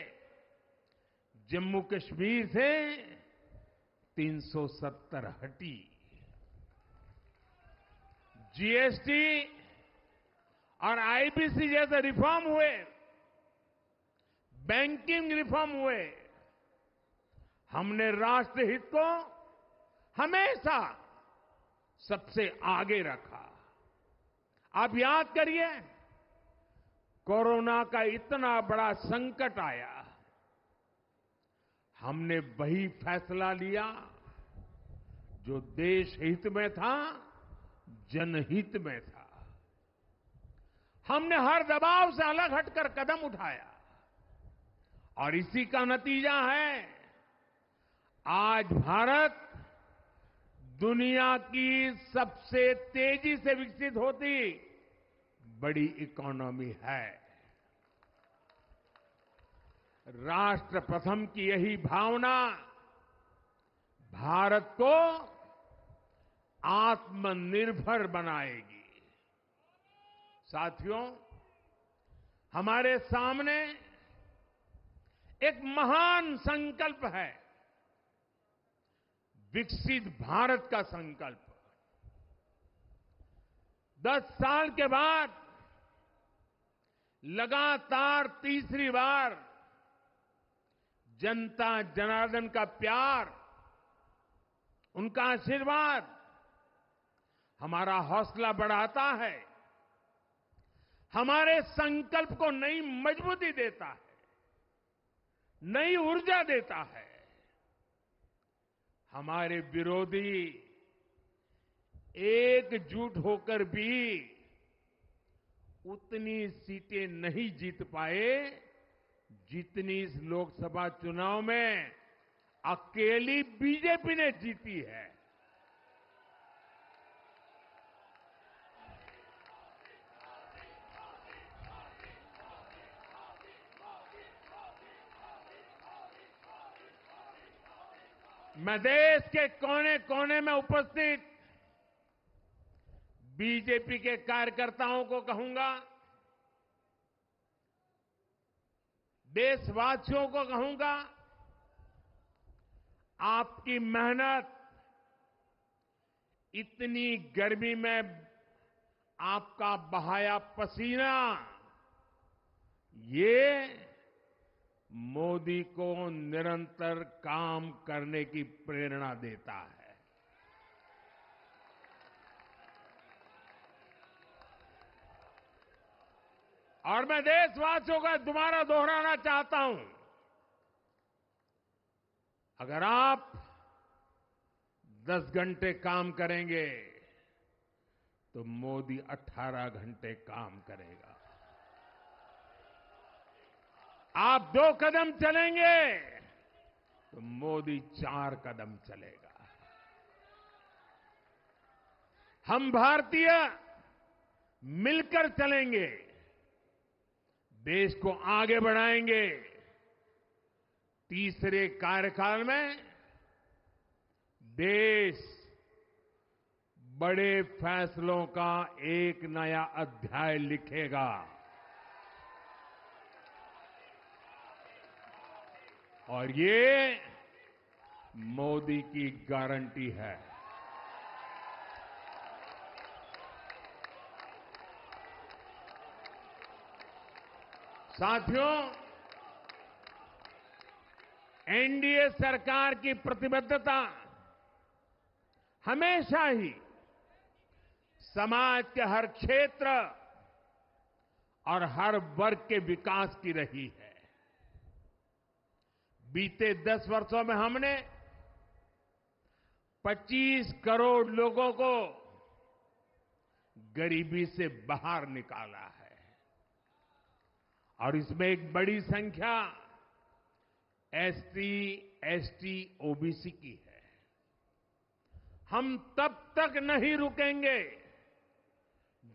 जम्मू कश्मीर से 370 हटी। जीएसटी और आईबीसी जैसे रिफॉर्म हुए, बैंकिंग रिफॉर्म हुए। हमने राष्ट्रहित को हमेशा सबसे आगे रखा। आप याद करिए, कोरोना का इतना बड़ा संकट आया, हमने वही फैसला लिया जो देश हित में था, जनहित में था। हमने हर दबाव से अलग हटकर कदम उठाया और इसी का नतीजा है आज भारत दुनिया की सबसे तेजी से विकसित होती बड़ी इकोनॉमी है। राष्ट्र प्रथम की यही भावना भारत को आत्मनिर्भर बनाएगी। साथियों, हमारे सामने एक महान संकल्प है, विकसित भारत का संकल्प। 10 साल के बाद लगातार तीसरी बार जनता जनार्दन का प्यार, उनका आशीर्वाद हमारा हौसला बढ़ाता है, हमारे संकल्प को नई मजबूती देता है, नई ऊर्जा देता है। हमारे विरोधी एकजुट होकर भी उतनी सीटें नहीं जीत पाए जितनी इस लोकसभा चुनाव में अकेली बीजेपी ने जीती है। मैं देश के कोने कोने में उपस्थित बीजेपी के कार्यकर्ताओं को कहूंगा, देशवासियों को कहूंगा, आपकी मेहनत, इतनी गर्मी में आपका बहाया पसीना, ये मोदी को निरंतर काम करने की प्रेरणा देता है। और मैं देशवासियों का दोबारा दोहराना चाहता हूं, अगर आप 10 घंटे काम करेंगे तो मोदी 18 घंटे काम करेगा। आप 2 कदम चलेंगे तो मोदी 4 कदम चलेगा। हम भारतीय मिलकर चलेंगे, देश को आगे बढ़ाएंगे। तीसरे कार्यकाल में देश बड़े फैसलों का एक नया अध्याय लिखेगा और ये मोदी की गारंटी है। साथियों, एनडीए सरकार की प्रतिबद्धता हमेशा ही समाज के हर क्षेत्र और हर वर्ग के विकास की रही है। बीते 10 वर्षों में हमने 25 करोड़ लोगों को गरीबी से बाहर निकाला है और इसमें एक बड़ी संख्या एसटी, एसटी, ओबीसी की है। हम तब तक नहीं रुकेंगे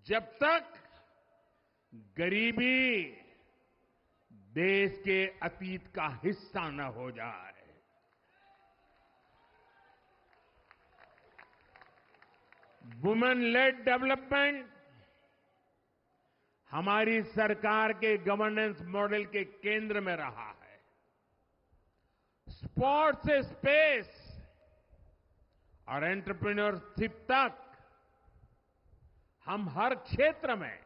जब तक गरीबी देश के अतीत का हिस्सा न हो जाए। वुमेन लेड डेवलपमेंट हमारी सरकार के गवर्नेंस मॉडल के केंद्र में रहा है। स्पोर्ट्स से स्पेस और एंटरप्रेन्योरशिप तक हम हर क्षेत्र में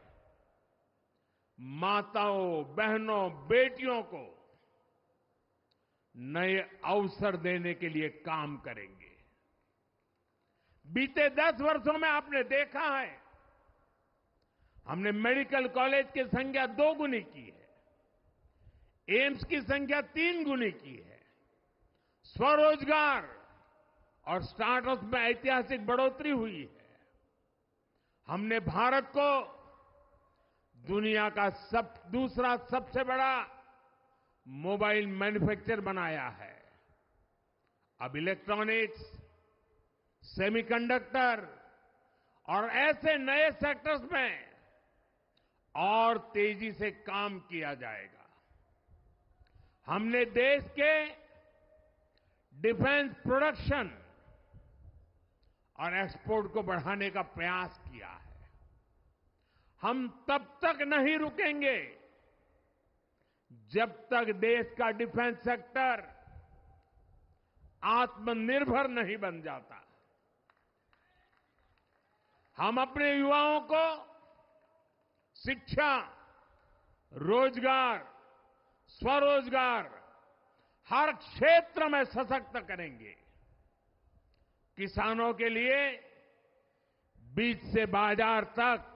माताओं, बहनों, बेटियों को नए अवसर देने के लिए काम करेंगे। बीते 10 वर्षों में आपने देखा है, हमने मेडिकल कॉलेज की संख्या 2 गुनी की है, एम्स की संख्या 3 गुनी की है, स्वरोजगार और स्टार्टअप में ऐतिहासिक बढ़ोतरी हुई है। हमने भारत को दुनिया का दूसरा सबसे बड़ा मोबाइल मैन्युफैक्चरर बनाया है। अब इलेक्ट्रॉनिक्स, सेमीकंडक्टर और ऐसे नए सेक्टर्स में और तेजी से काम किया जाएगा। हमने देश के डिफेंस प्रोडक्शन और एक्सपोर्ट को बढ़ाने का प्रयास किया है। हम तब तक नहीं रुकेंगे जब तक देश का डिफेंस सेक्टर आत्मनिर्भर नहीं बन जाता। हम अपने युवाओं को शिक्षा, रोजगार, स्वरोजगार हर क्षेत्र में सशक्त करेंगे। किसानों के लिए बीज से बाजार तक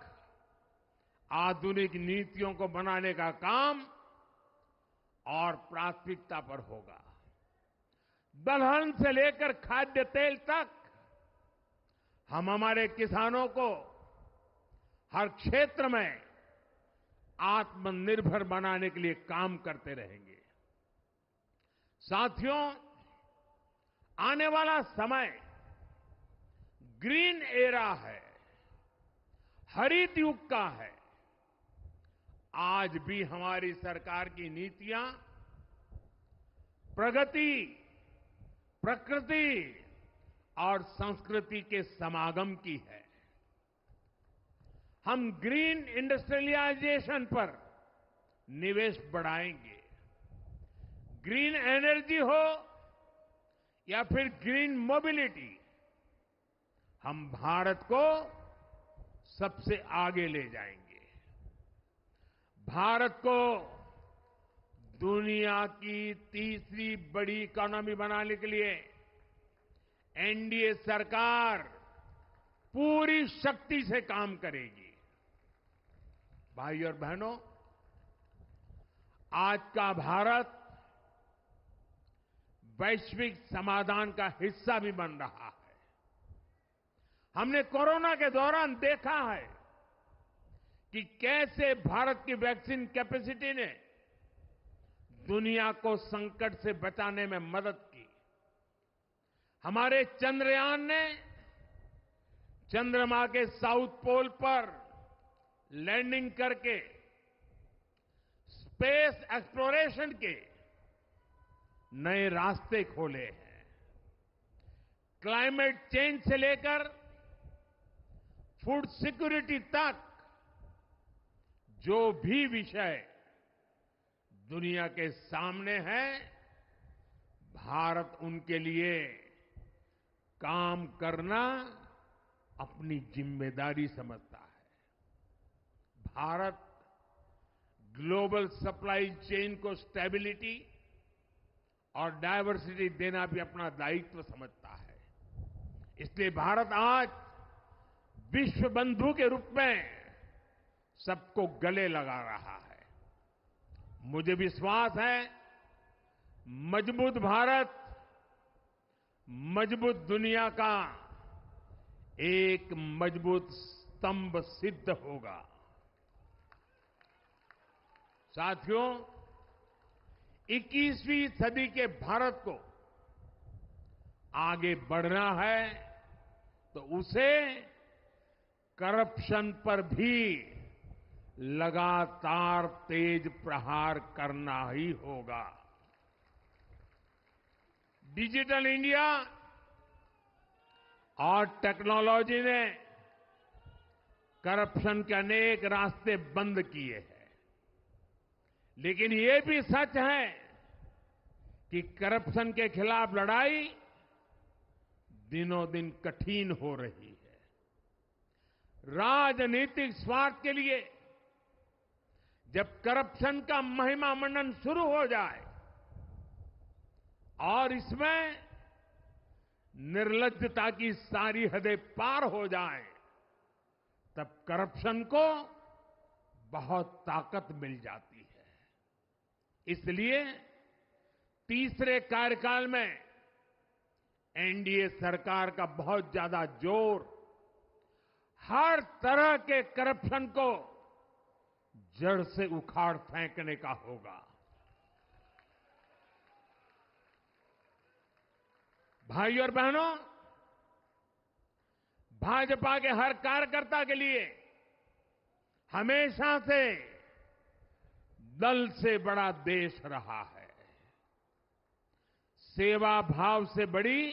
आधुनिक नीतियों को बनाने का काम और प्राथमिकता पर होगा। दलहन से लेकर खाद्य तेल तक हम हमारे किसानों को हर क्षेत्र में आत्मनिर्भर बनाने के लिए काम करते रहेंगे। साथियों, आने वाला समय ग्रीन एरा है, हरित युग का है। आज भी हमारी सरकार की नीतियां प्रगति, प्रकृति और संस्कृति के समागम की है। हम ग्रीन इंडस्ट्रियलाइजेशन पर निवेश बढ़ाएंगे। ग्रीन एनर्जी हो या फिर ग्रीन मोबिलिटी, हम भारत को सबसे आगे ले जाएंगे। भारत को दुनिया की तीसरी बड़ी इकोनॉमी बनाने के लिए एनडीए सरकार पूरी शक्ति से काम करेगी। भाई और बहनों, आज का भारत वैश्विक समाधान का हिस्सा भी बन रहा है। हमने कोरोना के दौरान देखा है कि कैसे भारत की वैक्सीन कैपेसिटी ने दुनिया को संकट से बचाने में मदद की। हमारे चंद्रयान ने चंद्रमा के साउथ पोल पर लैंडिंग करके स्पेस एक्सप्लोरेशन के नए रास्ते खोले हैं। क्लाइमेट चेंज से लेकर फूड सिक्योरिटी तक जो भी विषय दुनिया के सामने है, भारत उनके लिए काम करना अपनी जिम्मेदारी समझता है। भारत ग्लोबल सप्लाई चेन को स्टेबिलिटी और डायवर्सिटी देना भी अपना दायित्व समझता है। इसलिए भारत आज विश्व बंधु के रूप में सबको गले लगा रहा है। मुझे विश्वास है मजबूत भारत मजबूत दुनिया का एक मजबूत स्तंभ सिद्ध होगा। साथियों, 21वीं सदी के भारत को आगे बढ़ना है तो उसे करप्शन पर भी लगातार तेज प्रहार करना ही होगा। डिजिटल इंडिया और टेक्नोलॉजी ने करप्शन के अनेक रास्ते बंद किए हैं, लेकिन ये भी सच है कि करप्शन के खिलाफ लड़ाई दिनों दिन कठिन हो रही है। राजनीतिक स्वार्थ के लिए जब करप्शन का महिमा मंडन शुरू हो जाए और इसमें निर्लज्जता की सारी हदें पार हो जाए, तब करप्शन को बहुत ताकत मिल जाती है। इसलिए तीसरे कार्यकाल में एनडीए सरकार का बहुत ज्यादा जोर हर तरह के करप्शन को जड़ से उखाड़ फेंकने का होगा। भाइयों और बहनों, भाजपा के हर कार्यकर्ता के लिए हमेशा से दल से बड़ा देश रहा है। सेवा भाव से बड़ी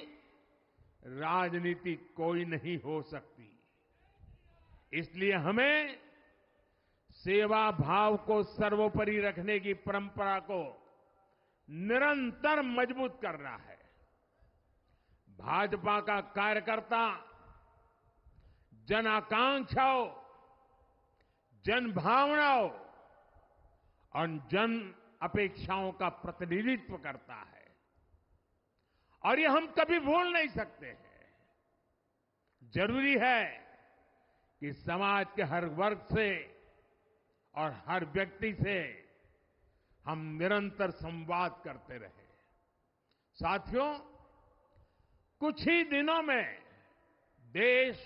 राजनीति कोई नहीं हो सकती। इसलिए हमें सेवा भाव को सर्वोपरि रखने की परंपरा को निरंतर मजबूत करना है। भाजपा का कार्यकर्ता जन आकांक्षाओं, जन भावनाओं और जन अपेक्षाओं का प्रतिनिधित्व करता है और ये हम कभी भूल नहीं सकते हैं। जरूरी है कि समाज के हर वर्ग से और हर व्यक्ति से हम निरंतर संवाद करते रहे। साथियों, कुछ ही दिनों में देश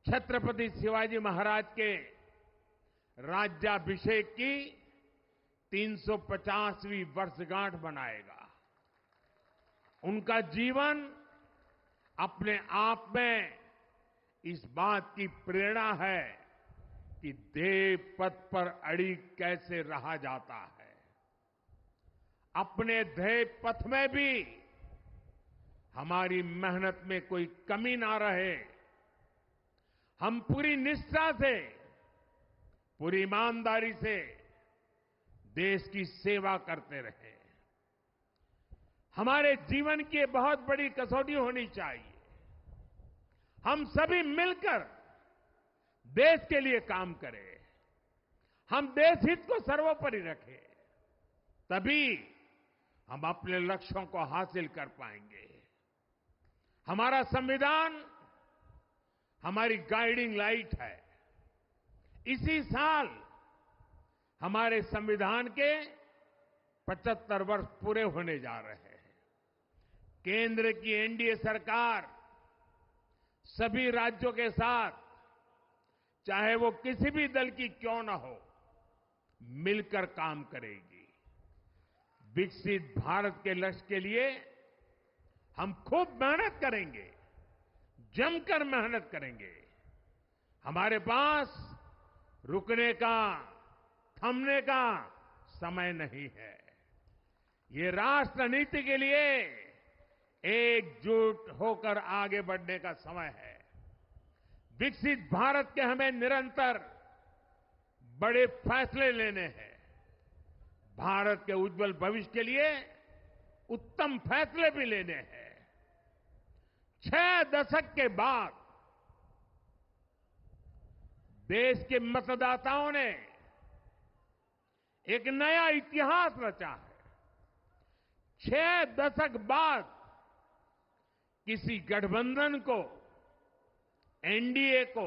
छत्रपति शिवाजी महाराज के राज्याभिषेक की 350वीं वर्षगांठ मनाएगा। उनका जीवन अपने आप में इस बात की प्रेरणा है कि ध्येय पथ पर अड़ी कैसे रहा जाता है। अपने ध्येय पथ में भी हमारी मेहनत में कोई कमी ना रहे। हम पूरी निष्ठा से, पूरी ईमानदारी से देश की सेवा करते रहे। हमारे जीवन की बहुत बड़ी कसौटी होनी चाहिए। हम सभी मिलकर देश के लिए काम करें, हम देश हित को सर्वोपरि रखें, तभी हम अपने लक्ष्यों को हासिल कर पाएंगे। हमारा संविधान हमारी गाइडिंग लाइट है। इसी साल हमारे संविधान के 75 वर्ष पूरे होने जा रहे हैं। केंद्र की एनडीए सरकार सभी राज्यों के साथ, चाहे वो किसी भी दल की क्यों न हो, मिलकर काम करेगी। विकसित भारत के लक्ष्य के लिए हम खूब मेहनत करेंगे, जमकर मेहनत करेंगे। हमारे पास रुकने का, थमने का समय नहीं है। ये राष्ट्र नीति के लिए एकजुट होकर आगे बढ़ने का समय है। विकसित भारत के हमें निरंतर बड़े फैसले लेने हैं। भारत के उज्जवल भविष्य के लिए उत्तम फैसले भी लेने हैं। 6 दशक के बाद देश के मतदाताओं ने एक नया इतिहास रचा है। 6 दशक बाद किसी गठबंधन को, एनडीए को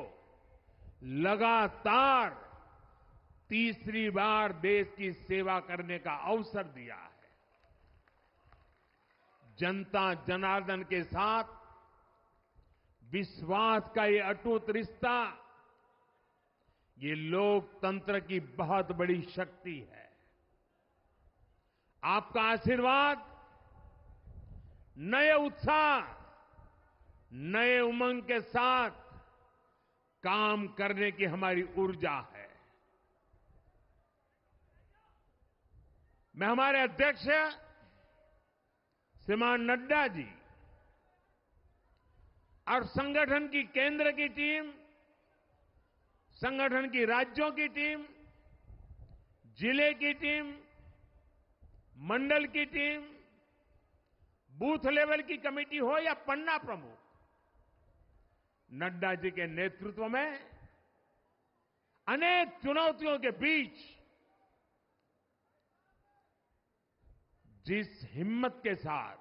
लगातार तीसरी बार देश की सेवा करने का अवसर दिया है। जनता जनार्दन के साथ विश्वास का ये अटूट रिश्ता, ये लोकतंत्र की बहुत बड़ी शक्ति है। आपका आशीर्वाद नए उत्साह, नए उमंग के साथ काम करने की हमारी ऊर्जा है। मैं हमारे अध्यक्ष श्रीमान नड्डा जी और संगठन की केंद्र की टीम, संगठन की राज्यों की टीम, जिले की टीम, मंडल की टीम, बूथ लेवल की कमेटी हो या पन्ना प्रमुख, नड्डा जी के नेतृत्व में अनेक चुनौतियों के बीच जिस हिम्मत के साथ,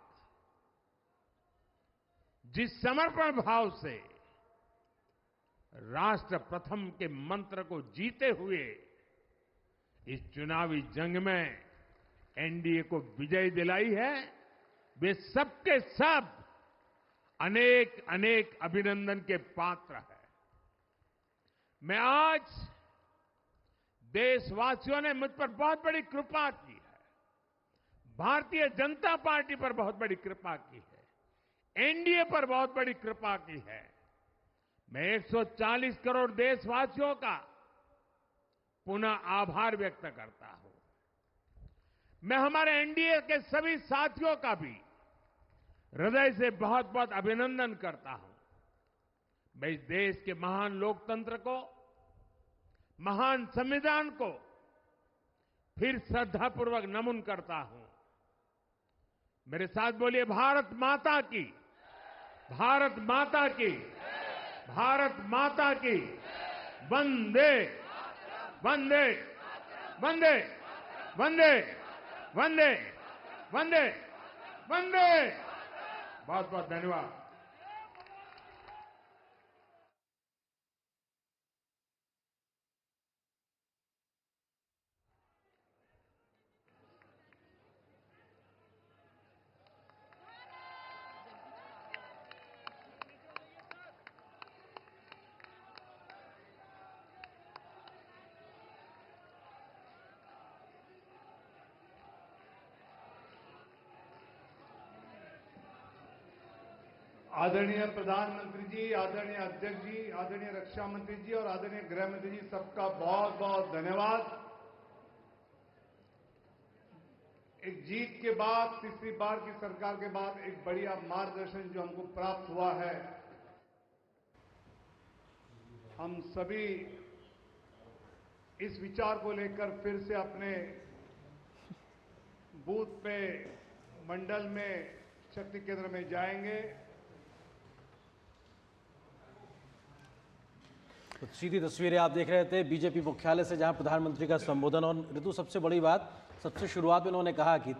जिस समर्पण भाव से राष्ट्र प्रथम के मंत्र को जीते हुए इस चुनावी जंग में एनडीए को विजय दिलाई है, वे सबके सब अनेक अनेक अभिनंदन के पात्र हैं। मैं आज देशवासियों ने मुझ पर बहुत बड़ी कृपा की है, भारतीय जनता पार्टी पर बहुत बड़ी कृपा की है, एनडीए पर बहुत बड़ी कृपा की है। मैं 140 करोड़ देशवासियों का पुनः आभार व्यक्त करता हूं। मैं हमारे एनडीए के सभी साथियों का भी हृदय से बहुत बहुत अभिनंदन करता हूं। मैं इस देश के महान लोकतंत्र को, महान संविधान को फिर श्रद्धापूर्वक नमन करता हूं। मेरे साथ बोलिए, भारत माता की, भारत माता की, भारत माता की, वंदे वंदे वंदे वंदे वंदे वंदे वंदे। बहुत बहुत धन्यवाद। आदरणीय प्रधानमंत्री जी, आदरणीय अध्यक्ष जी, आदरणीय रक्षा मंत्री जी और आदरणीय गृह मंत्री जी, सबका बहुत बहुत धन्यवाद। एक जीत के बाद, तीसरी बार की सरकार के बाद एक बढ़िया मार्गदर्शन जो हमको प्राप्त हुआ है, हम सभी इस विचार को लेकर फिर से अपने बूथ पे, मंडल में, शक्ति केंद्र में जाएंगे। तो सीधी तस्वीरें आप देख रहे थे बीजेपी मुख्यालय से, जहां प्रधानमंत्री का संबोधन। और ऋतु, सबसे बड़ी बात, सबसे शुरुआत में उन्होंने कहा कि